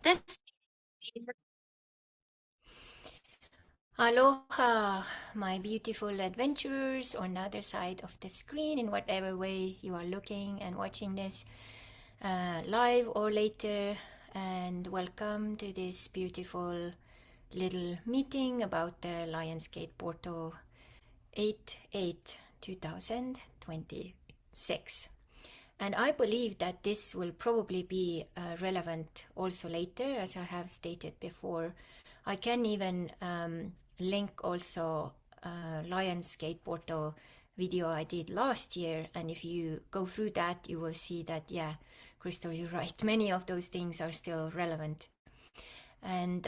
This Aloha, my beautiful adventurers on the other side of the screen, in whatever way you are looking and watching this, live or later, and welcome to this beautiful little meeting about the Lionsgate Porto 8/8 2026. And I believe that this will probably be relevant also later, as I have stated before. I can even link also Lionsgate Porto video I did last year, and if you go through that, you will see that, yeah, Crystal, you're right. Many of those things are still relevant. And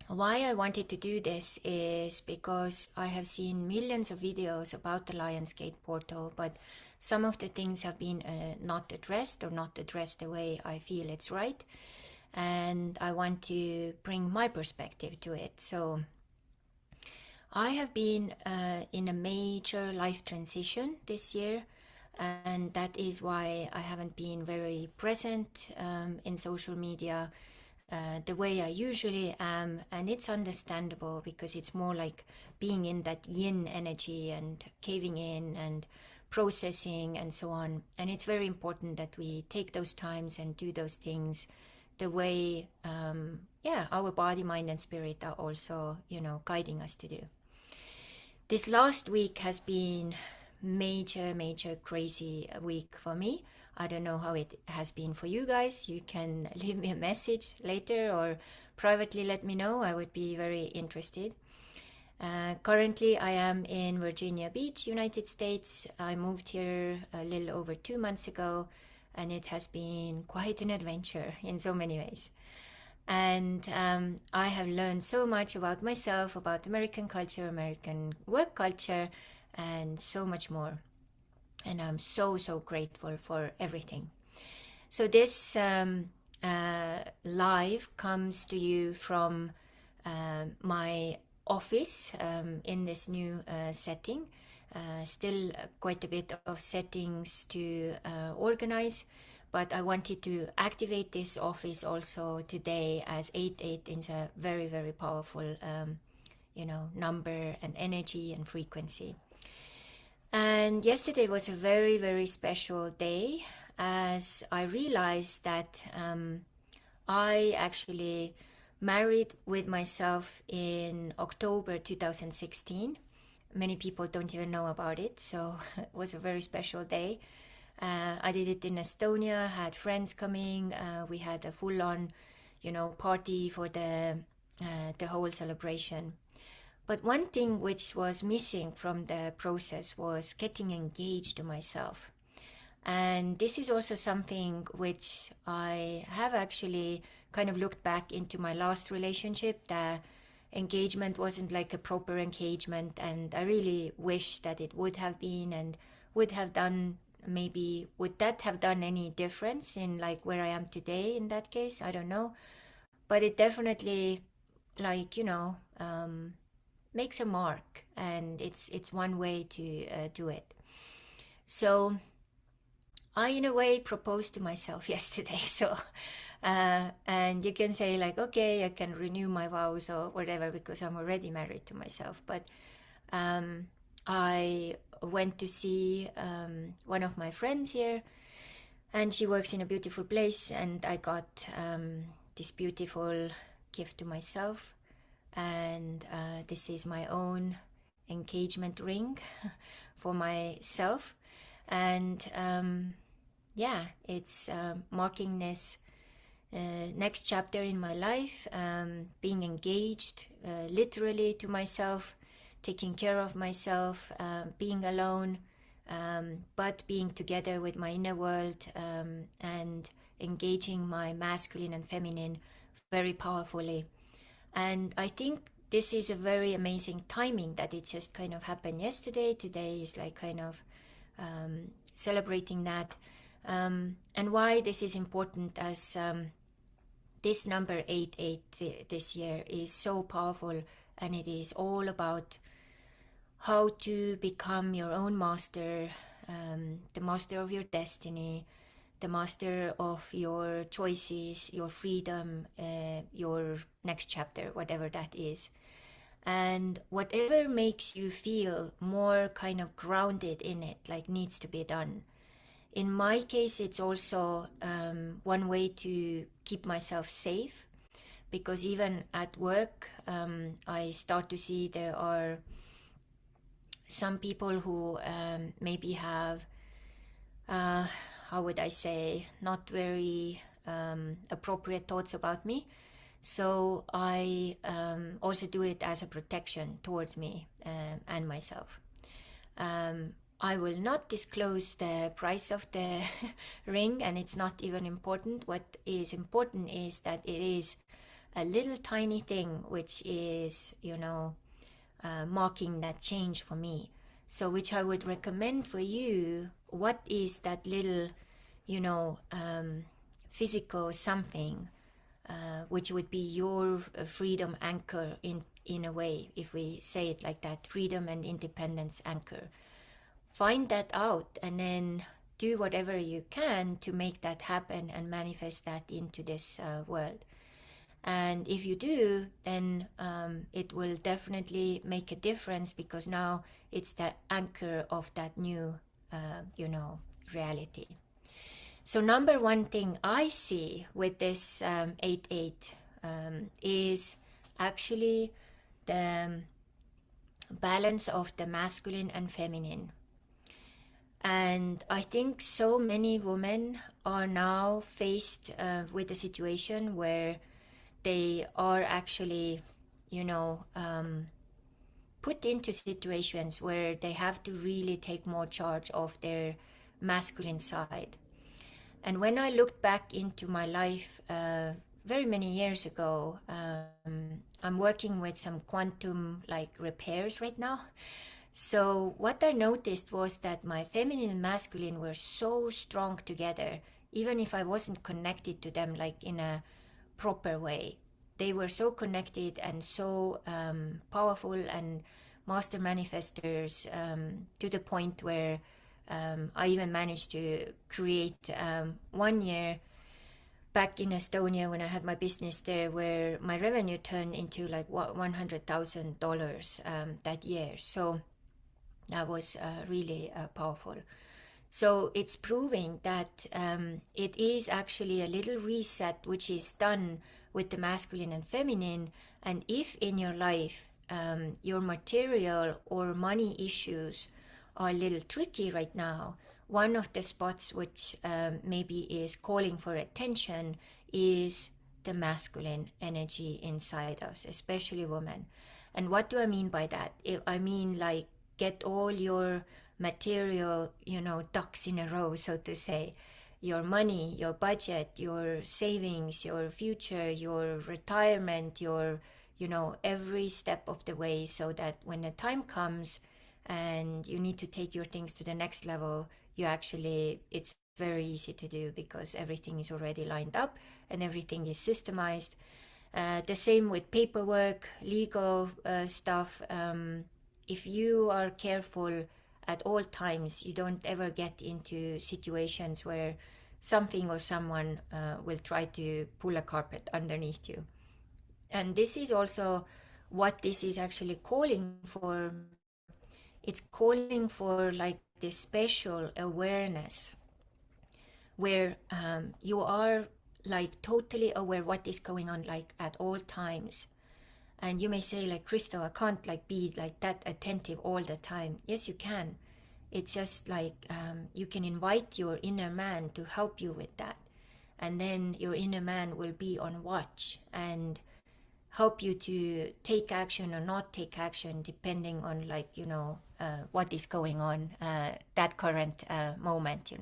why I wanted to do this is because I have seen millions of videos about the Lionsgate portal, but some of the things have been not addressed or not addressed the way I feel it's right. And I want to bring my perspective to it. So I have been in a major life transition this year, and that is why I haven't been very present in social media the way I usually am. And it's understandable because it's more like being in that yin energy and caving in and processing and so on. And it's very important that we take those times and do those things the way, our body, mind, and spirit are also, guiding us to do. This last week has been major crazy week for me. I don't know how it has been for you guys. You can leave me a message later or privately let me know. I would be very interested. Currently, I am in Virginia Beach, United States. I moved here a little over 2 months ago, and it has been quite an adventure in so many ways. And I have learned so much about myself, about American culture, American work culture, and so much more. And I'm so grateful for everything. So this live comes to you from my office in this new setting. Still quite a bit of settings to organize, but I wanted to activate this office also today, as 8/8 is a very powerful number and energy and frequency. And yesterday was a very special day, as I realized that I actually married with myself in October 2016. Many people don't even know about it, so it was a very special day. I did it in Estonia, had friends coming. We had a full-on, party for the whole celebration. But one thing which was missing from the process was getting engaged to myself. And this is also something which I have actually kind of looked back into my last relationship. The engagement wasn't like a proper engagement, and I really wish that it would have been, and would have done, maybe would that have done any difference in like where I am today in that case? I don't know. But it definitely, like, makes a mark, and it's one way to do it. So I, in a way, proposed to myself yesterday. So, and you can say like, okay, I can renew my vows or whatever because I'm already married to myself. But I went to see one of my friends here, and she works in a beautiful place, and I got this beautiful gift to myself, and this is my own engagement ring for myself. And yeah, it's marking this next chapter in my life, being engaged literally to myself, taking care of myself, being alone, but being together with my inner world, and engaging my masculine and feminine very powerfully. And I think this is a very amazing timing that it just kind of happened yesterday. Today is like kind of celebrating that. And why this is important, as this number 8/8 this year is so powerful, and it is all about how to become your own master, the master of your destiny, the master of your choices, your freedom, your next chapter, whatever that is. And whatever makes you feel more kind of grounded in it, like needs to be done. In my case, it's also one way to keep myself safe, because even at work, I start to see there are some people who maybe have, how would I say, not very appropriate thoughts about me. So I also do it as a protection towards me and myself. I will not disclose the price of the ring, and it's not even important. What is important is that it is a little tiny thing which is, marking that change for me. So, which I would recommend for you. What is that little, physical something, which would be your freedom anchor in a way, if we say it like that, freedom and independence anchor. Find that out and then do whatever you can to make that happen and manifest that into this world. And if you do, then it will definitely make a difference, because now it's the anchor of that new, reality. So number one thing I see with this 8-8 is actually the balance of the masculine and feminine. And I think so many women are now faced with a situation where they are actually, put into situations where they have to really take more charge of their masculine side. And when I looked back into my life very many years ago, I'm working with some quantum like repairs right now. So what I noticed was that my feminine and masculine were so strong together, even if I wasn't connected to them like in a proper way. They were so connected and so powerful and master manifestors, to the point where I even managed to create 1 year back in Estonia when I had my business there, where my revenue turned into like $100,000 that year. So that was really powerful. So it's proving that it is actually a little reset which is done with the masculine and feminine. And if in your life your material or money issues are a little tricky right now, one of the spots which maybe is calling for attention is the masculine energy inside us, especially women. And what do I mean by that? I mean like get all your material, ducks in a row, so to say. Your money, your budget, your savings, your future, your retirement, your, every step of the way, so that when the time comes and you need to take your things to the next level, it's very easy to do, because everything is already lined up and everything is systemized. The same with paperwork, legal stuff. If you are careful at all times, you don't ever get into situations where something or someone will try to pull a carpet underneath you. And this is also what this is actually calling for. It's calling for like this special awareness where you are like totally aware what is going on like at all times. And you may say like, Crystal, I can't like be like that attentive all the time. Yes, you can. It's just like you can invite your inner man to help you with that. And then your inner man will be on watch and help you to take action or not take action, depending on like, what is going on that current moment,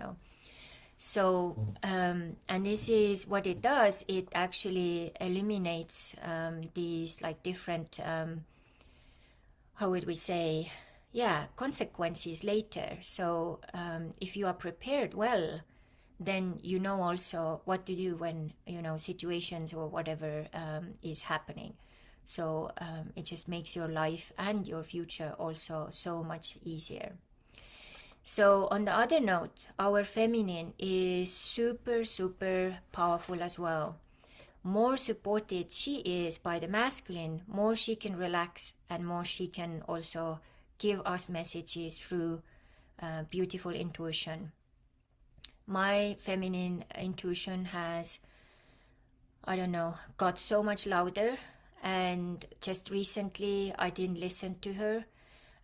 So, and this is what it does. It actually eliminates these like different, how would we say, consequences later. So if you are prepared well, then you know also what to do when, situations or whatever is happening. So it just makes your life and your future also so much easier. So on the other note, our feminine is super, super powerful as well. More supported she is by the masculine, more she can relax and more she can also give us messages through beautiful intuition. My feminine intuition has, I don't know, got so much louder, and just recently I didn't listen to her,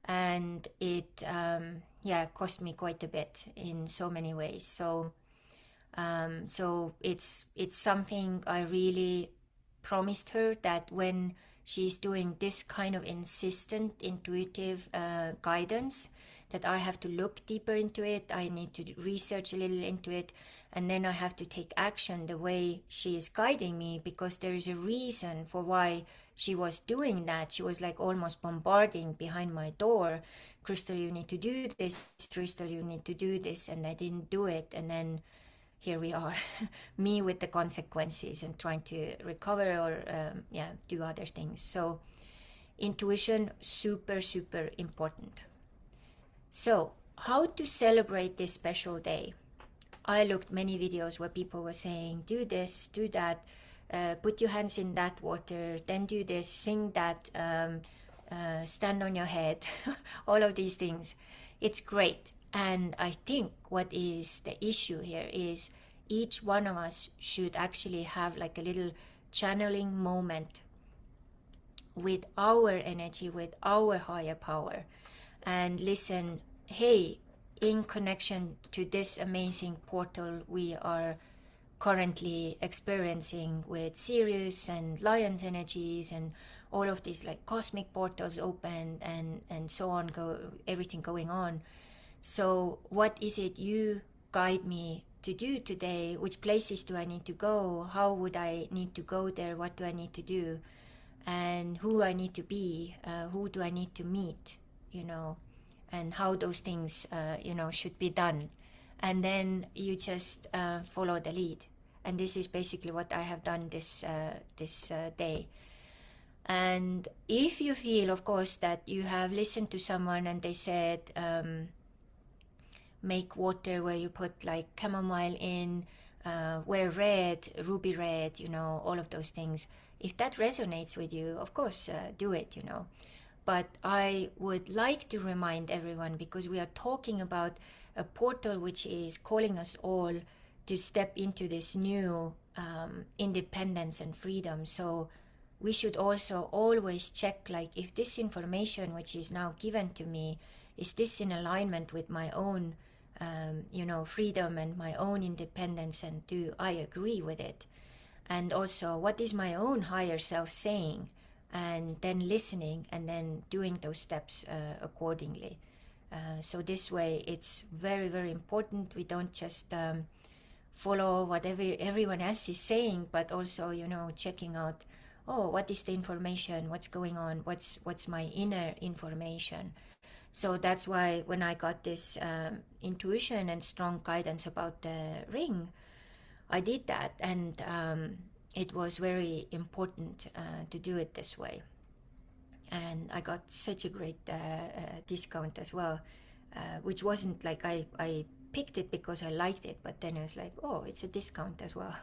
and it cost me quite a bit in so many ways. So it's something I really promised her, that when she's doing this kind of insistent intuitive guidance, that I have to look deeper into it, I need to research a little into it, and then I have to take action the way she is guiding me, because there is a reason for why she was doing that. She was like almost bombarding behind my door, Crystal, you need to do this, Crystal, you need to do this, and I didn't do it, and then here we are, me with the consequences and trying to recover or do other things. So intuition, super, super important. So how to celebrate this special day? I looked many videos where people were saying, do this, do that, put your hands in that water, then do this, sing that, stand on your head, all of these things. It's great. And I think what is the issue here is each one of us should actually have like a little channeling moment with our energy, with our higher power, and listen, hey, in connection to this amazing portal we are currently experiencing with Sirius and Lion's energies and all of these like cosmic portals open and so on, everything going on. So what is it you guide me to do today? Which places do I need to go? How would I need to go there? What do I need to do? And who I need to be? Who do I need to meet? And how those things should be done. And then you just follow the lead. And this is basically what I have done this day. And if you feel, of course, that you have listened to someone and they said, make water where you put like chamomile in, wear red, ruby red, all of those things. If that resonates with you, of course, do it, But I would like to remind everyone, because we are talking about a portal which is calling us all to step into this new independence and freedom. So we should also always check, like, if this information which is now given to me, is this in alignment with my own freedom and my own independence, and do I agree with it? And also, what is my own higher self saying? And then listening and then doing those steps accordingly. So this way, it's very, very important. We don't just follow whatever everyone else is saying, but also, checking out, oh, what is the information? What's going on? What's my inner information? So that's why when I got this intuition and strong guidance about the ring, I did that, and it was very important to do it this way. And I got such a great discount as well, which wasn't like I picked it because I liked it, but then I was like, oh, it's a discount as well.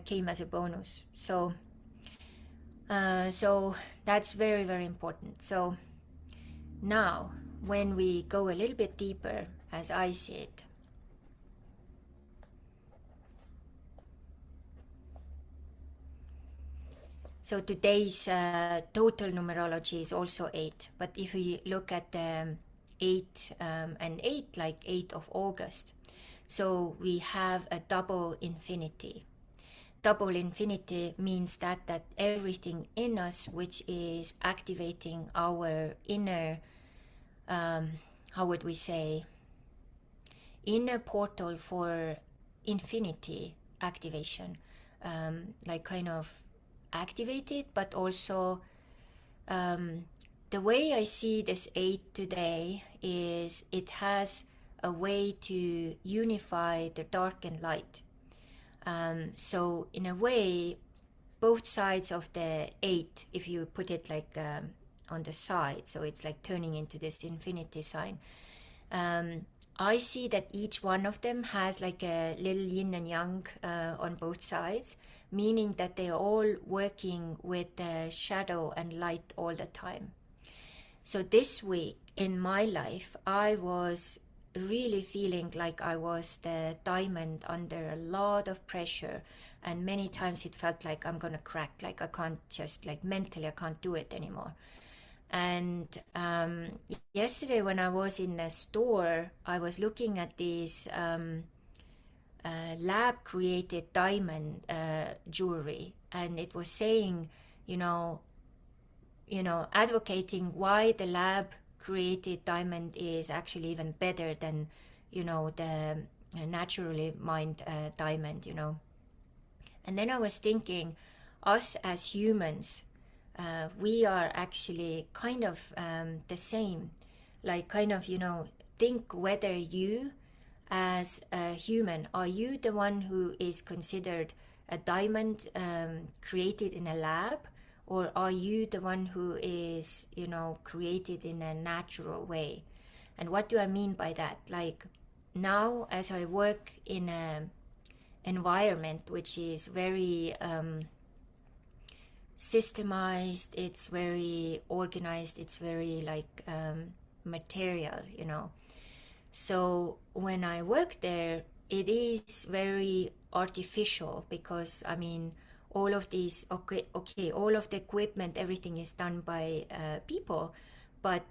Came as a bonus. So that's very, very important. So now, when we go a little bit deeper, as I see it, so today's total numerology is also 8, but if we look at the 8 and 8, like 8th of August, so we have a double infinity. Double infinity means that everything in us which is activating our inner, how would we say, inner portal for infinity activation, like kind of activated, but also the way I see this 8 today is it has a way to unify the dark and light. So in a way, both sides of the 8, if you put it like on the side, so it's like turning into this infinity sign, I see that each one of them has like a little yin and yang on both sides, meaning that they are all working with the shadow and light all the time. So this week in my life, I was really feeling like I was the diamond under a lot of pressure, and many times it felt like I'm gonna crack, like I can't just, like, mentally I can't do it anymore. And yesterday when I was in a store, I was looking at these lab created diamond jewelry, and it was saying, you know, advocating why the lab created diamond is actually even better than, the naturally mined diamond. And then I was thinking, us as humans, we are actually kind of the same. Like, kind of, think whether you, as a human, are you the one who is considered a diamond created in a lab, or are you the one who is, created in a natural way? And what do I mean by that? Like, now as I work in a environment which is very systemized, it's very organized, it's very like material. So when I work there, it is very artificial, because I mean, all of these, okay, all of the equipment, everything is done by people, but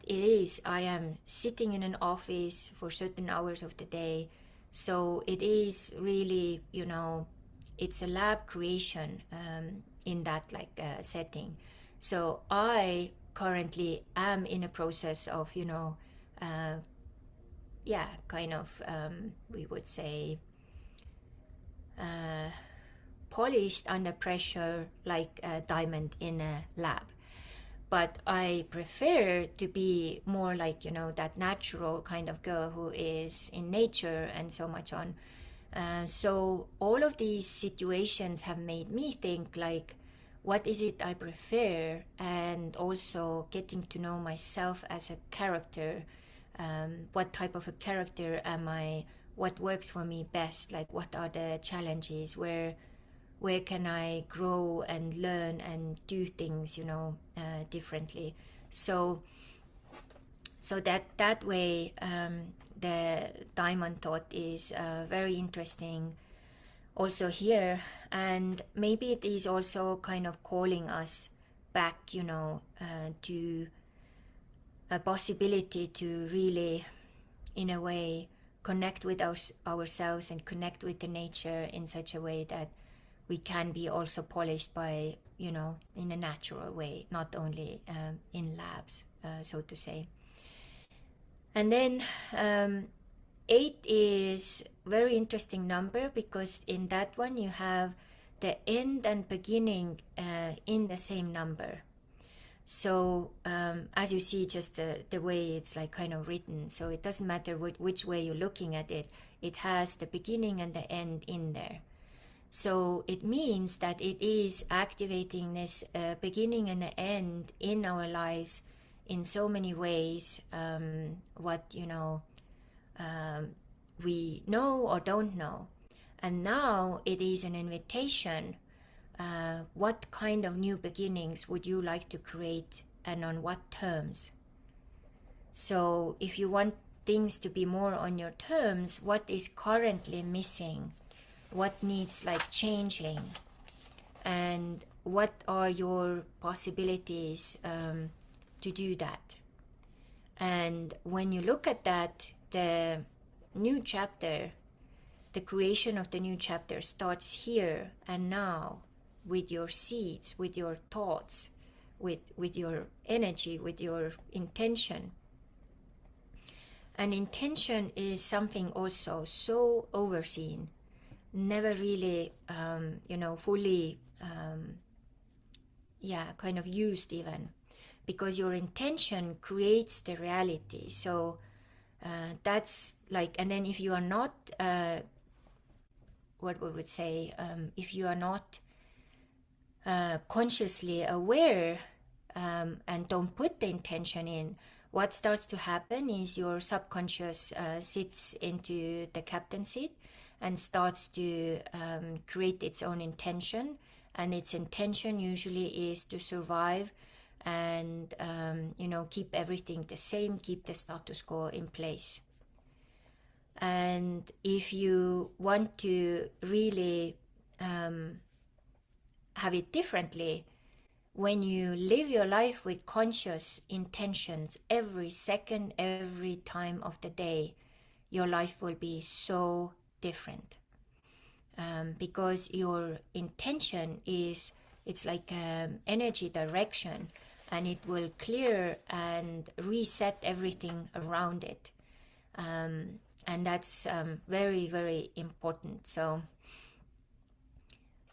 I am sitting in an office for certain hours of the day. So it is really, it's a lab creation in that, like, setting. So I currently am in a process of, uh, yeah, kind of, we would say, uh, polished under pressure, like a diamond in a lab. But I prefer to be more like, that natural kind of girl who is in nature and so much on. So all of these situations have made me think, like, what is it I prefer, and also getting to know myself as a character. What type of a character am I? What works for me best? Like, what are the challenges? Where can I grow and learn and do things, differently? So that way, the diamond thought is very interesting also here. And maybe it is also kind of calling us back, to a possibility to really, in a way, connect with ourselves and connect with the nature in such a way that we can be also polished by, in a natural way, not only in labs, so to say. And then 8 is very interesting number, because in that one you have the end and beginning in the same number. So as you see, just the way it's like kind of written, so it doesn't matter which way you're looking at it, it has the beginning and the end in there. So it means that it is activating this beginning and the end in our lives in so many ways, what, we know or don't know. And now it is an invitation. What kind of new beginnings would you like to create, and on what terms? So if you want things to be more on your terms, what is currently missing? What needs, like, changing? And what are your possibilities to do that? And when you look at that, the new chapter, the creation of the new chapter starts here and now, with your seeds, with your thoughts, with your energy, with your intention. And intention is something also so overseen, never really, fully, kind of used even, because your intention creates the reality. So that's like, and then if you are not, what we would say, if you are not consciously aware, and don't put the intention in, what starts to happen is your subconscious sits into the captain seat and starts to create its own intention. And its intention usually is to survive and keep everything the same, keep the status quo in place. And if you want to really have it differently, when you live your life with conscious intentions every second, every time of the day, your life will be so different. Because your intention it's like energy direction, and it will clear and reset everything around it. And that's very, very important. So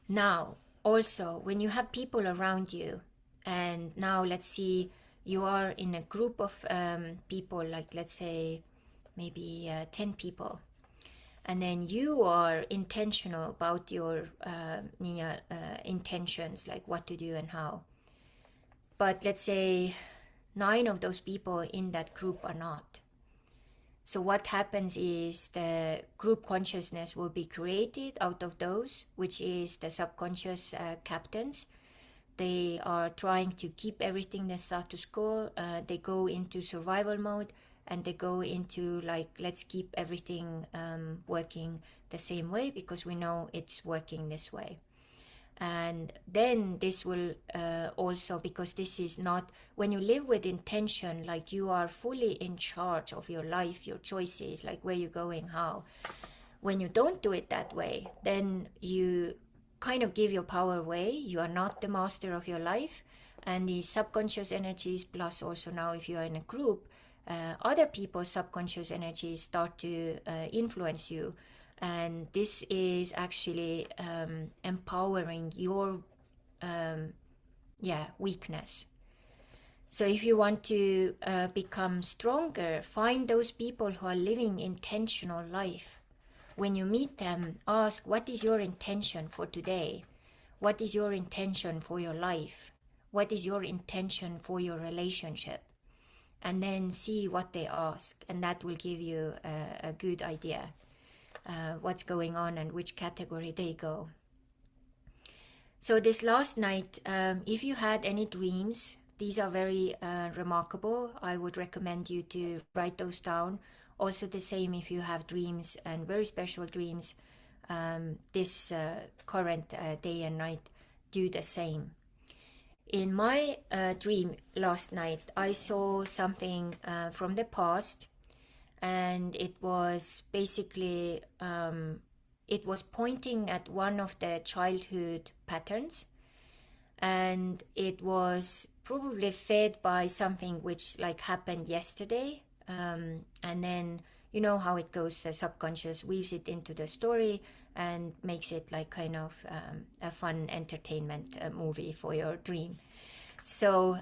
now, also, when you have people around you, and now let's see, you are in a group of people, like let's say maybe 10 people, and then you are intentional about your intentions, like what to do and how. But let's say 9 of those people in that group are not. So what happens is the group consciousness will be created out of those, which is the subconscious captains. They are trying to keep everything the status quo. They go into survival mode, and they go into like, let's keep everything working the same way because we know it's working this way. And then this will also, because this is not, when you live with intention, like you are fully in charge of your life, your choices, like where you're going, how. When you don't do it that way, then you kind of give your power away. You are not the master of your life. And the subconscious energies, plus also now if you are in a group, other people's subconscious energies start to influence you. And this is actually empowering your weakness. So if you want to become stronger, find those people who are living intentional life. When you meet them, ask, what is your intention for today? What is your intention for your life? What is your intention for your relationship? And then see what they ask, and that will give you a good idea what's going on and which category they go. So this last night, if you had any dreams, these are very remarkable. I would recommend you to write those down. Also the same if you have dreams and very special dreams, this current day and night, do the same. In my dream last night, I saw something from the past, and it was basically it was pointing at one of the childhood patterns, and it was probably fed by something which like happened yesterday, and then you know how it goes, the subconscious weaves it into the story and makes it like kind of a fun entertainment movie for your dream. So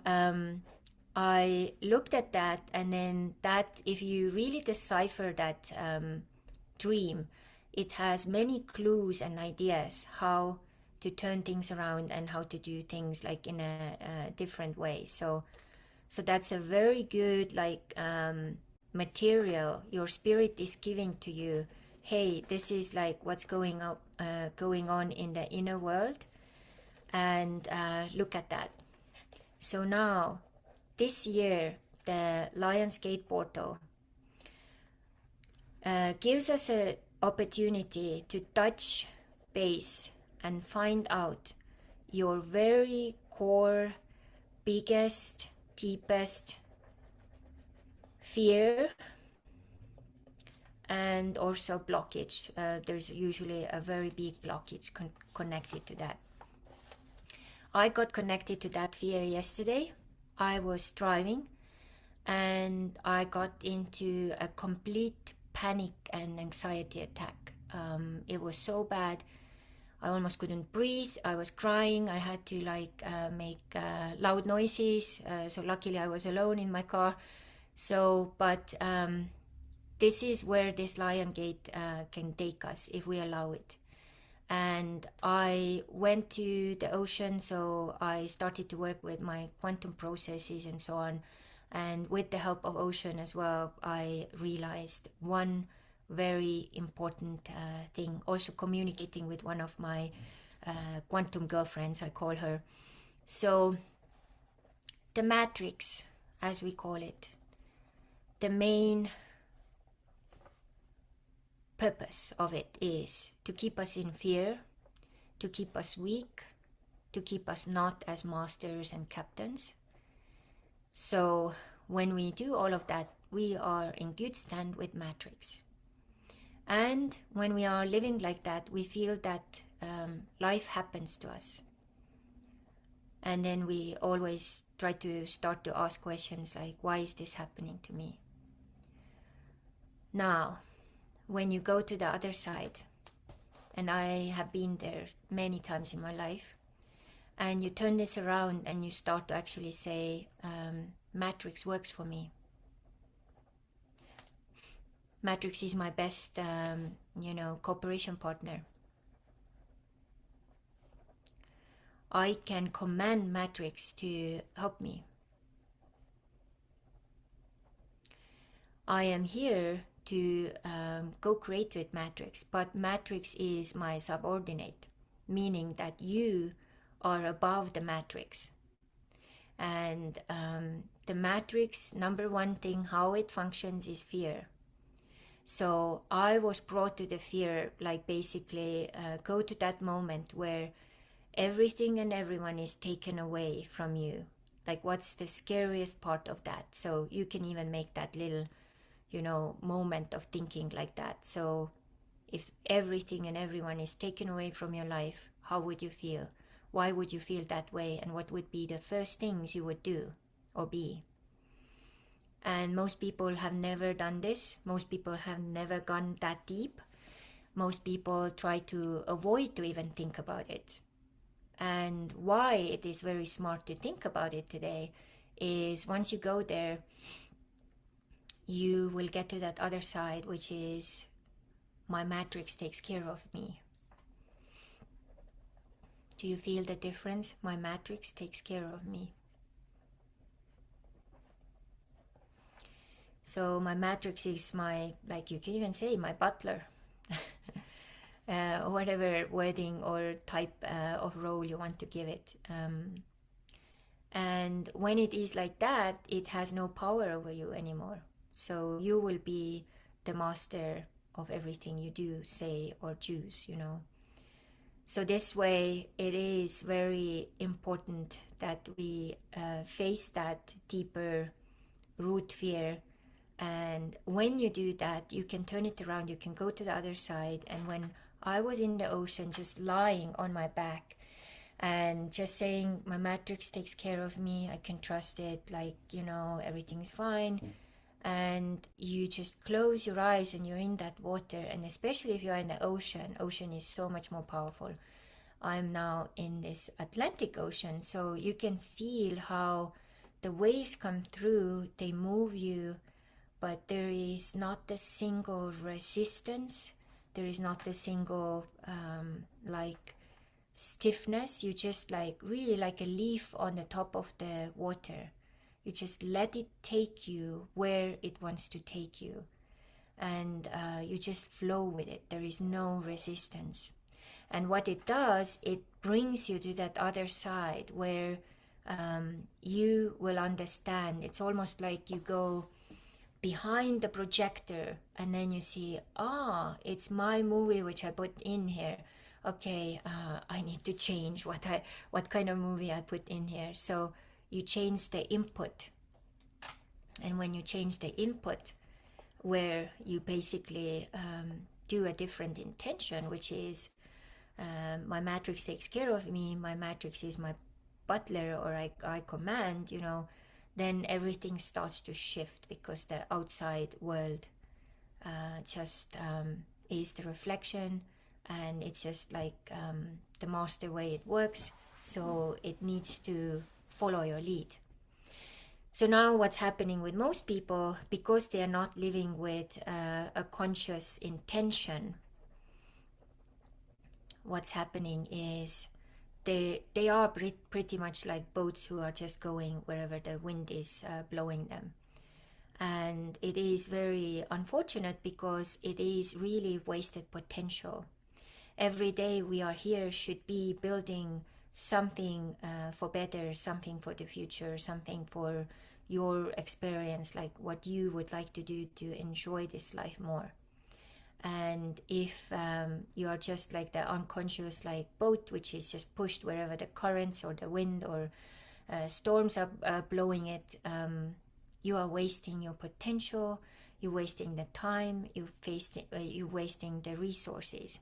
I looked at that, and then that, if you really decipher that dream, it has many clues and ideas how to turn things around and how to do things like in a different way. So that's a very good like material your spirit is giving to you. Hey, this is like what's going on in the inner world, and look at that. So now, this year, the Lionsgate portal gives us an opportunity to touch base and find out your very core, biggest, deepest fear and also blockage. There's usually a very big blockage connected to that. I got connected to that fear yesterday. I was driving and I got into a complete panic and anxiety attack. It was so bad. I almost couldn't breathe. I was crying. I had to make loud noises. So luckily I was alone in my car. So, but this is where this Lion Gate can take us if we allow it. And I went to the ocean, so I started to work with my quantum processes and so on. And with the help of Ocean as well, I realized one very important thing, also communicating with one of my quantum girlfriends, I call her. So the matrix, as we call it, the main purpose of it is to keep us in fear, to keep us weak, to keep us not as masters and captains. So when we do all of that, we are in good stand with matrix. And when we are living like that, we feel that life happens to us. And then we always try to start to ask questions like, why is this happening to me? Now, when you go to the other side, and I have been there many times in my life, and you turn this around and you start to actually say, matrix works for me. Matrix is my best, cooperation partner. I can command matrix to help me. I am here to co-create with matrix, but matrix is my subordinate, meaning that you are above the matrix. And the matrix, number one thing, how it functions is fear. So I was brought to the fear, like basically go to that moment where everything and everyone is taken away from you. Like, what's the scariest part of that? So you can even make that little, moment of thinking like that. So if everything and everyone is taken away from your life, how would you feel? Why would you feel that way? And what would be the first things you would do or be? And most people have never done this. Most people have never gone that deep. Most people try to avoid to even think about it. And why it is very smart to think about it today is once you go there, you will get to that other side, which is my matrix takes care of me. Do you feel the difference? My matrix takes care of me. So my matrix is my, like you can even say, my butler. Whatever wording or type of role you want to give it. And when it is like that, it has no power over you anymore. So you will be the master of everything you do, say, or choose, So this way, it is very important that we face that deeper root fear. And when you do that, you can turn it around, you can go to the other side. And when I was in the ocean, just lying on my back and just saying, my matrix takes care of me, I can trust it, like, everything's fine. And you just close your eyes and you're in that water. And especially if you're in the ocean is so much more powerful. I'm now in this Atlantic Ocean, so you can feel how the waves come through, they move you, but there is not a single resistance. There is not a single stiffness. You just really like a leaf on the top of the water. You just let it take you where it wants to take you. And you just flow with it. There is no resistance. And what it does, it brings you to that other side where you will understand. It's almost like you go behind the projector and then you see, it's my movie which I put in here. Okay, I need to change what kind of movie I put in here. So you change the input. And when you change the input, where you basically do a different intention, which is my matrix takes care of me, my matrix is my butler, or I command, then everything starts to shift, because the outside world just is the reflection, and it's just like the master way it works, so it needs to follow your lead. So now what's happening with most people, because they are not living with a conscious intention, what's happening is they are pretty much like boats who are just going wherever the wind is blowing them. And it is very unfortunate because it is really wasted potential. Every day we are here should be building something for better, something for the future, something for your experience, like what you would like to do to enjoy this life more. And if you are just like the unconscious like boat which is just pushed wherever the currents or the wind or storms are blowing it, you are wasting your potential, you're wasting the time, you're wasting the resources.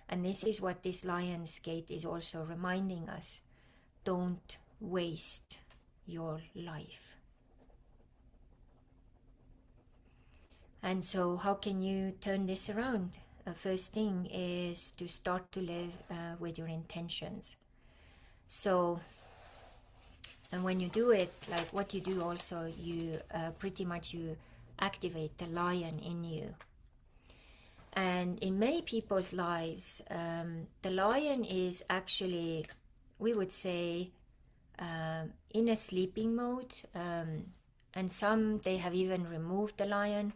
And this is what this Lion's Gate is also reminding us. Don't waste your life. And so how can you turn this around? The first thing is to start to live with your intentions. So, and when you do it, like what you do also, you pretty much you activate the lion in you. And in many people's lives, the lion is actually, we would say, in a sleeping mode. And some, they have even removed the lion.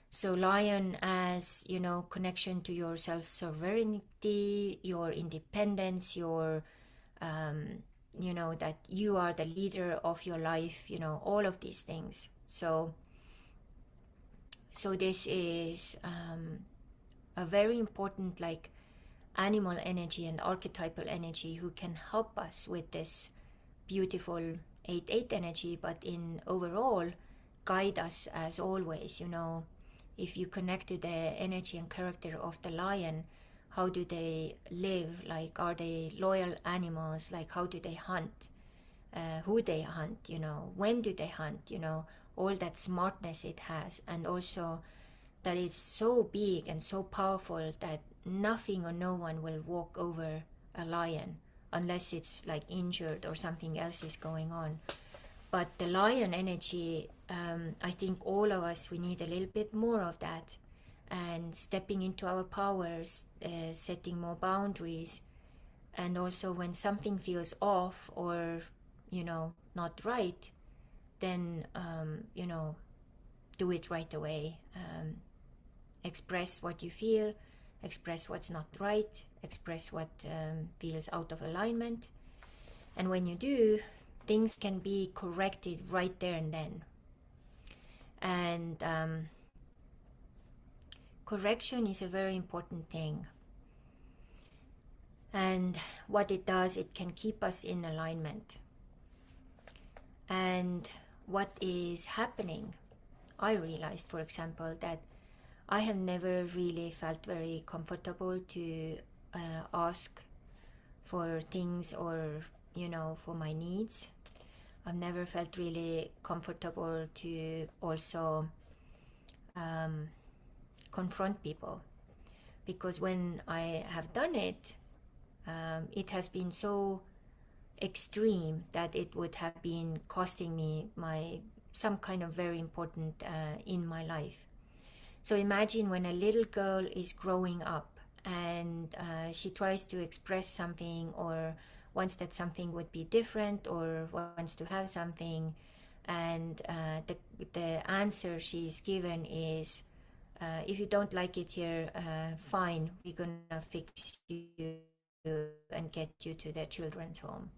So lion as, you know, connection to your self-sovereignty, your independence, your, you know, that you are the leader of your life, you know, all of these things. So this is a very important like animal energy and archetypal energy who can help us with this beautiful 8-8 energy, but in overall guide us as always. You know, if you connect to the energy and character of the lion, how do they live? Like, are they loyal animals? Like, how do they hunt? Who they hunt, you know, when do they hunt, you know, all that smartness it has. And also that it's so big and so powerful that nothing or no one will walk over a lion unless it's like injured or something else is going on. But the lion energy, I think all of us, we need a little bit more of that, and stepping into our powers, setting more boundaries. And also when something feels off or, you know, not right, then, you know, do it right away. Express what you feel, express what's not right, express what feels out of alignment. And when you do, things can be corrected right there and then. And correction is a very important thing. And what it does, it can keep us in alignment. And what is happening, I realized, for example, that I have never really felt very comfortable to ask for things or, you know, for my needs. I've never felt really comfortable to also confront people, because when I have done it, it has been so extreme that it would have been costing me some kind of very important in my life. So imagine when a little girl is growing up and she tries to express something or wants that something would be different or wants to have something, and the answer she's given is, if you don't like it here, fine, we're gonna fix you and get you to the children's home.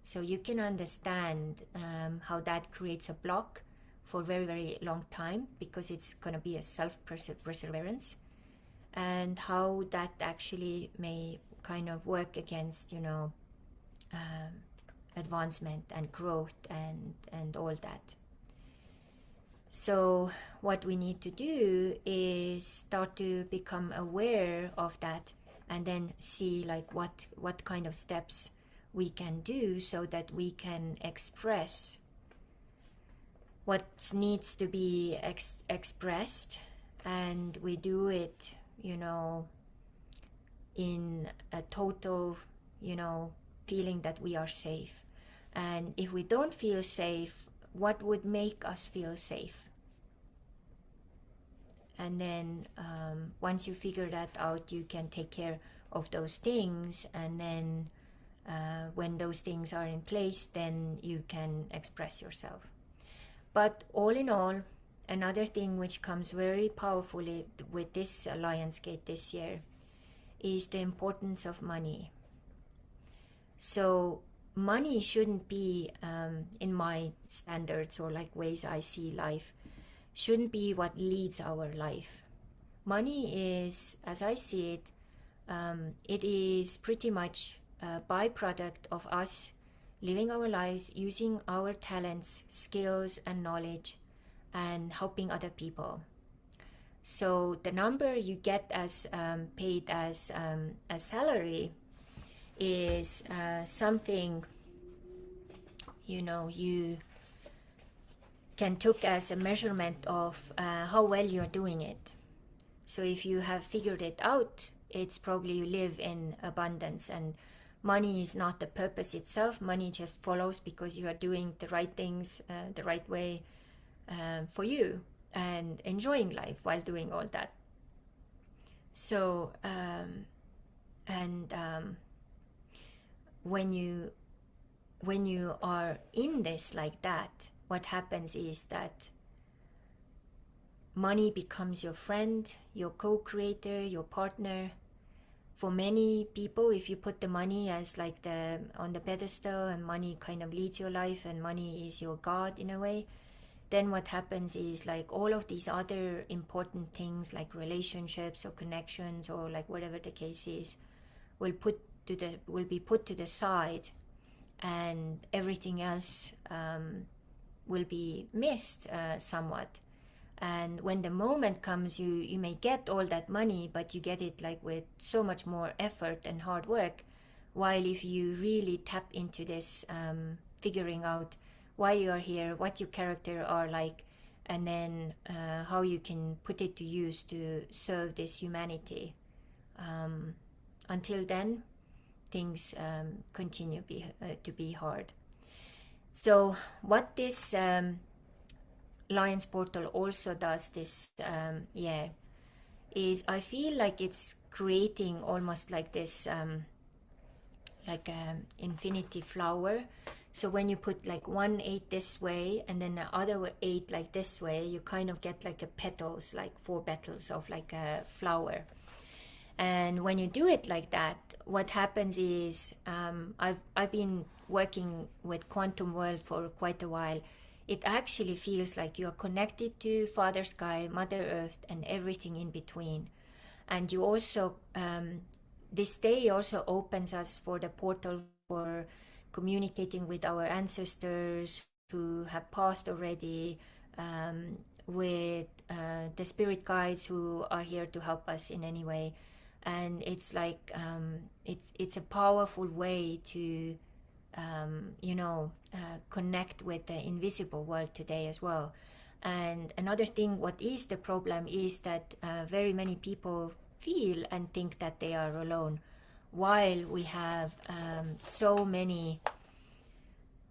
So you can understand how that creates a block for a very, very long time, because it's going to be a self-perseverance, and how that actually may kind of work against, you know, advancement and growth and all that. So what we need to do is start to become aware of that, and then see like what kind of steps we can do so that we can express what needs to be expressed, and we do it, you know, in a total, you know, feeling that we are safe. And if we don't feel safe, what would make us feel safe? And then once you figure that out, you can take care of those things, and then When those things are in place, then you can express yourself. But all in all, another thing which comes very powerfully with this Lionsgate this year is the importance of money. So money shouldn't be, in my standards or like ways I see life, shouldn't be what leads our life. Money is, as I see it, it is pretty much a byproduct of us living our lives, using our talents, skills, and knowledge, and helping other people. So the number you get as paid as a salary is something you can took as a measurement of how well you're doing it. So if you have figured it out, it's probably you live in abundance, and money is not the purpose itself. Money just follows because you are doing the right things the right way for you and enjoying life while doing all that. So when you are in this like that, what happens is that money becomes your friend, your co-creator, your partner. For many people, if you put the money as like on the pedestal, and money kind of leads your life, and money is your god in a way, then what happens is like all of these other important things like relationships or connections or like whatever the case is will be put to the side, and everything else will be missed somewhat. And when the moment comes, you may get all that money, but you get it like with so much more effort and hard work. While if you really tap into this, figuring out why you are here, what your character are like, and then how you can put it to use to serve this humanity. Until then, things continue to be hard. So what this Lions Portal also does this year is I feel like it's creating almost like this like an infinity flower. So when you put like 1/8 this way and then the other 8 like this way, you kind of get like a petals, like 4 petals of like a flower. And when you do it like that, what happens is I've been working with quantum world for quite a while. It actually feels like you are connected to Father Sky, Mother Earth, and everything in between. And you also, this day also opens us for the portal for communicating with our ancestors who have passed already, with the spirit guides who are here to help us in any way. And it's like it's a powerful way to connect with the invisible world today as well. And another thing, what is the problem is that very many people feel and think that they are alone, while we have so many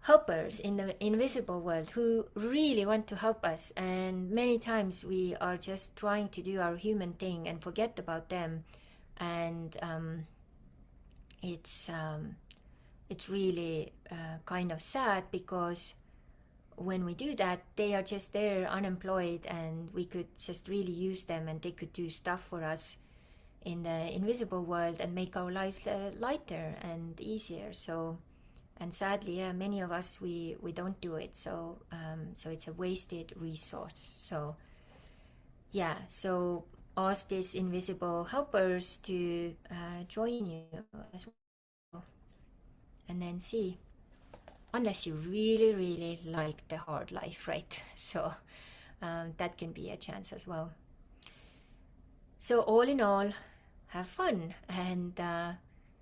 helpers in the invisible world who really want to help us. And many times we are just trying to do our human thing and forget about them. And it's really kind of sad, because when we do that, they are just there unemployed, and we could just really use them, and they could do stuff for us in the invisible world and make our lives lighter and easier. So, and sadly, many of us we don't do it. So so it's a wasted resource. So yeah, so ask these invisible helpers to join you as well, and then see, unless you really really like the hard life, right? So that can be a chance as well. So all in all, have fun and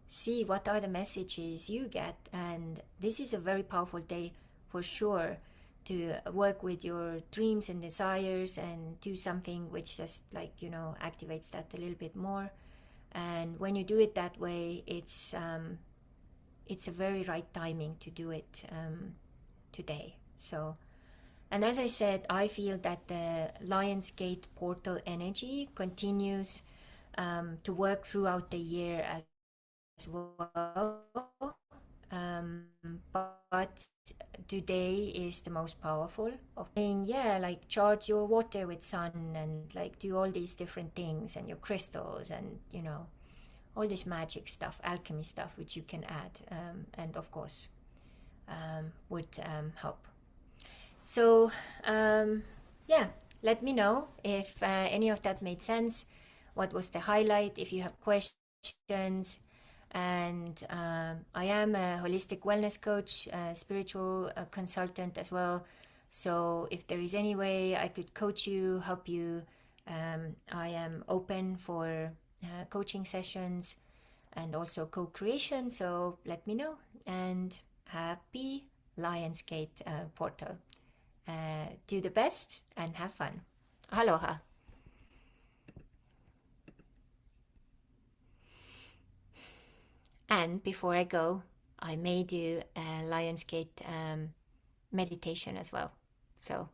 see what are the messages you get. And this is a very powerful day for sure to work with your dreams and desires and do something which just like activates that a little bit more. And when you do it that way, it's a very right timing to do it today. So, and as I said, I feel that the Lionsgate portal energy continues to work throughout the year as well. um, but today is the most powerful of saying, yeah, like charge your water with sun and like do all these different things and your crystals and all this magic stuff, alchemy stuff, which you can add, and of course would help. So yeah, let me know if any of that made sense. What was the highlight? If you have questions. And I am a holistic wellness coach, a spiritual consultant as well. So if there is any way I could coach you, help you, I am open for coaching sessions and also co-creation. So let me know. And happy Lionsgate portal. Do the best and have fun. Aloha. And before I go, I may do a Lionsgate meditation as well. So